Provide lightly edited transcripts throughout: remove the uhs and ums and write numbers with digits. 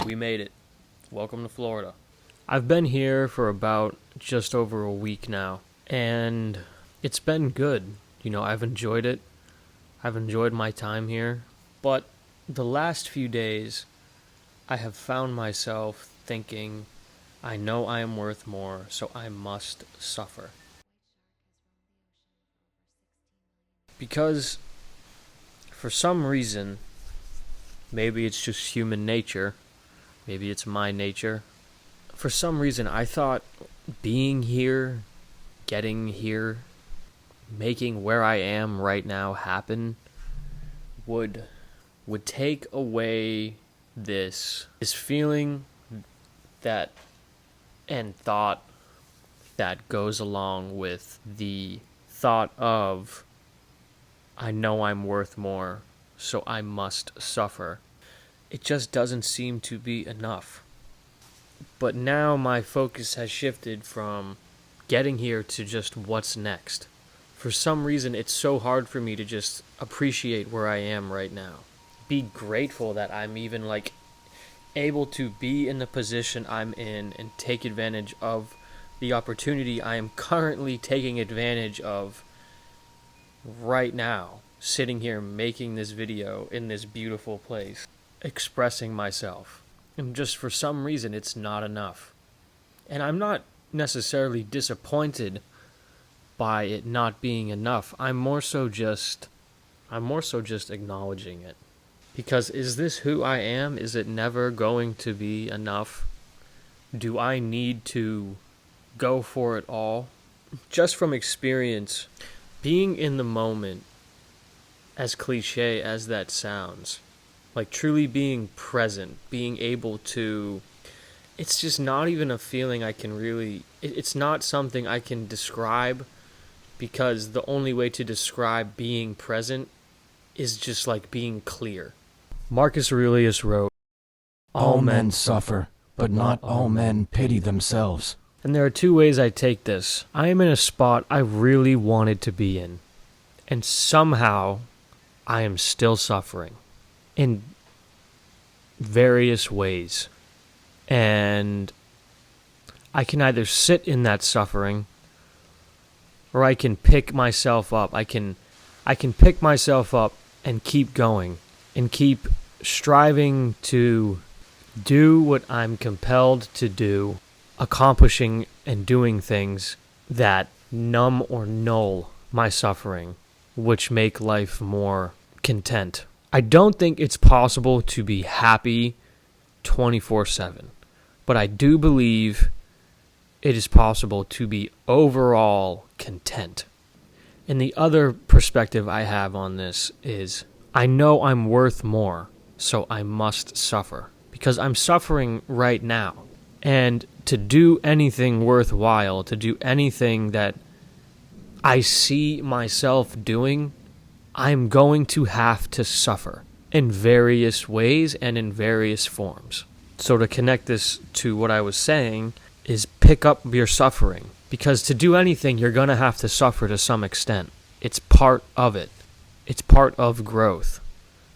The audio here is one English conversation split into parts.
We made it. Welcome to Florida. I've been here for about just over a week now, and it's been good. I've enjoyed it. I've enjoyed my time here, but the last few days, I have found myself thinking, I know I am worth more, so I must suffer. Because, for some reason, maybe it's just human nature, maybe it's my nature, for some reason I thought being here, getting here, making where I am right now happen would take away this feeling that and thought that goes along with the thought of I know I'm worth more, so I must suffer. It just doesn't seem to be enough. But now my focus has shifted from getting here to just what's next. For some reason, it's so hard for me to just appreciate where I am right now. Be grateful that I'm even able to be in the position I'm in and take advantage of the opportunity I am currently taking advantage of right now, sitting here making this video in this beautiful place, expressing myself. And just for some reason, it's not enough. And I'm not necessarily disappointed by it not being enough. I'm more so just acknowledging it. Because is this who I am? Is it never going to be enough? Do I need to go for it all? Just from experience, being in the moment, as cliche as that sounds, truly being present, being able to, it's just not even a feeling I can really, it's not something I can describe, because the only way to describe being present is just being clear. Marcus Aurelius wrote, All men suffer, but not all men pity themselves. And there are two ways I take this. I am in a spot I really wanted to be in, and somehow I am still suffering in various ways. And I can either sit in that suffering, or I can pick myself up. I can pick myself up and keep going and keep striving to do what I'm compelled to do, accomplishing and doing things that numb or null my suffering, which make life more content. I don't think it's possible to be happy 24/7, but I do believe it is possible to be overall content. And the other perspective I have on this is, I know I'm worth more, so I must suffer. Because I'm suffering right now. And to do anything worthwhile, to do anything that I see myself doing, I'm going to have to suffer in various ways and in various forms. So to connect this to what I was saying is pick up your suffering. Because to do anything, you're going to have to suffer to some extent. It's part of it. It's part of growth.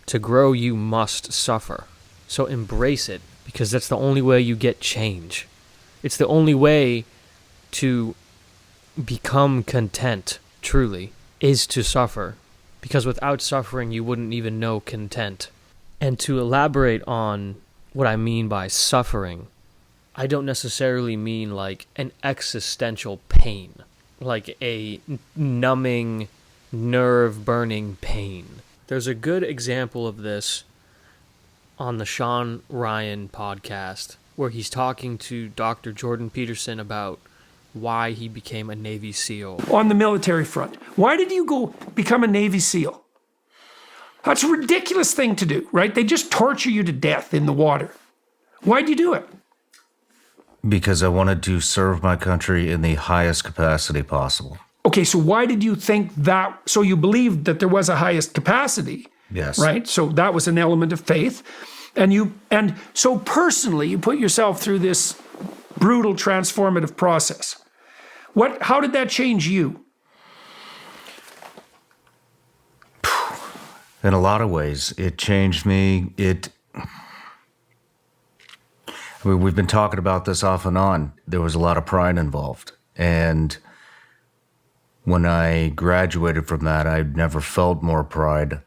To grow, you must suffer. So embrace it, because that's the only way you get change. It's the only way to become content, truly, is to suffer. Because without suffering, you wouldn't even know content. And to elaborate on what I mean by suffering, I don't necessarily mean an existential pain, like a numbing, nerve-burning pain. There's a good example of this on the Sean Ryan podcast, where he's talking to Dr. Jordan Peterson about why he became a Navy SEAL. On the military front, why did you go become a Navy SEAL? That's a ridiculous thing to do, right? They just torture you to death in the water. Why'd you do it? Because I wanted to serve my country in the highest capacity possible. Okay, so why did you think that? So you believed that there was a highest capacity. Yes. Right? So that was an element of faith. And so personally, you put yourself through this brutal transformative process. How did that change you? In a lot of ways, it changed me. I mean, we've been talking about this off and on. There was a lot of pride involved. And when I graduated from that, I never felt more pride.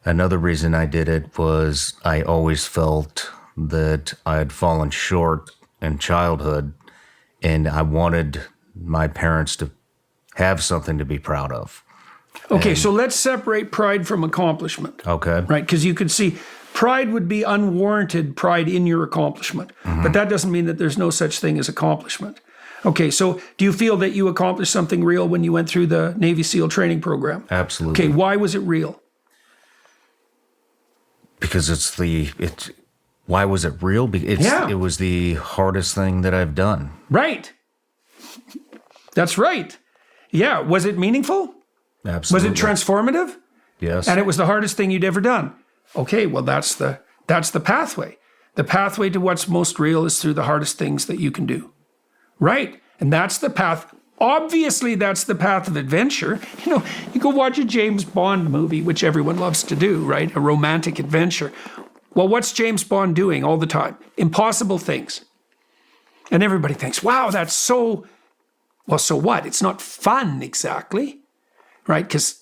Another reason I did it was I always felt that I had fallen short in childhood, and I wanted my parents to have something to be proud of. Okay, so let's separate pride from accomplishment. Okay. Right, because you could see pride would be unwarranted pride in your accomplishment, but that doesn't mean that there's no such thing as accomplishment. Okay, so do you feel that you accomplished something real when you went through the Navy SEAL training program? Absolutely. Okay, why was it real? Because why was it real? It was the hardest thing that I've done. Right. That's right. Yeah, was it meaningful? Absolutely. Was it transformative? Yes. And it was the hardest thing you'd ever done. Okay, well that's the pathway. The pathway to what's most real is through the hardest things that you can do. Right? And that's the path. Obviously, that's the path of adventure. You know, you go watch a James Bond movie, which everyone loves to do, right? A romantic adventure. Well, what's James Bond doing all the time? Impossible things. And everybody thinks, wow, that's so... Well, so what? It's not fun exactly, right? Because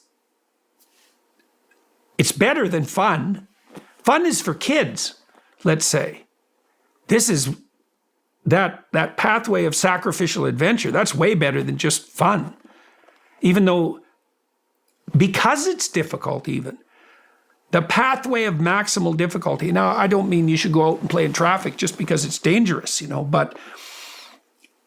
it's better than fun. Fun is for kids, let's say. This is that pathway of sacrificial adventure. That's way better than just fun. Even though, because it's difficult even, the pathway of maximal difficulty. Now, I don't mean you should go out and play in traffic just because it's dangerous, but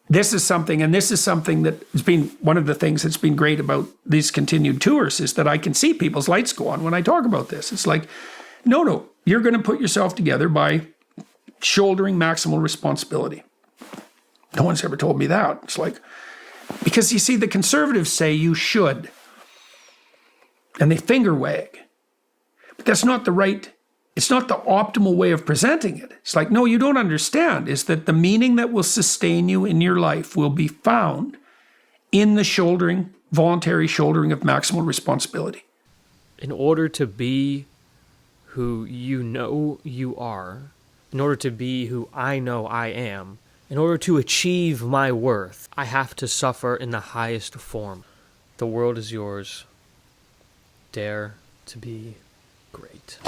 this is something that has been one of the things that's been great about these continued tours is that I can see people's lights go on when I talk about this. It's like, no, you're going to put yourself together by shouldering maximal responsibility. No one's ever told me that. It's like, because you see, the conservatives say you should, and they finger wag. But that's not the right, it's not the optimal way of presenting it. It's like, no, you don't understand, is that the meaning that will sustain you in your life will be found in the voluntary shouldering of maximal responsibility. In order to be who you know you are, in order to be who I know I am, in order to achieve my worth, I have to suffer in the highest form. The world is yours. Dare to be great.